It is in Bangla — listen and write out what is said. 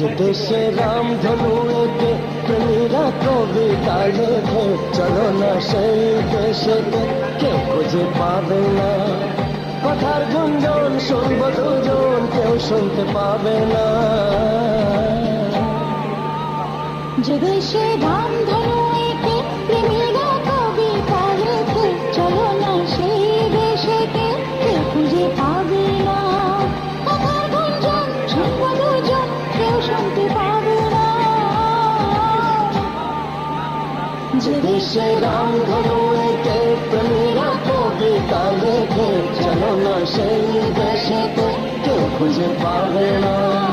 যে দেশে রামধনু এঁকে প্রেমীরা কবিতা লেখে, চলো না সেই দেশেতে কেউ খুঁজে পাবে না। কথার গুঞ্জন শুনবো দুজন, কেউ শুনতে পাবে না। যে দেশে রামধনু এঁকে প্রেমীরা কবিতা লেখে, চলো না সেই দেশেতে কেউ খুঁজে পাবে না। কথার গুঞ্জন শুনবো দুজন, কেউ শুনতে পাবে না। যে দেশে রামধনু এঁকে প্রেমীরা কবিতা লেখে, চলো না সেই দেশেতে কেউ খুঁজে পাবে না।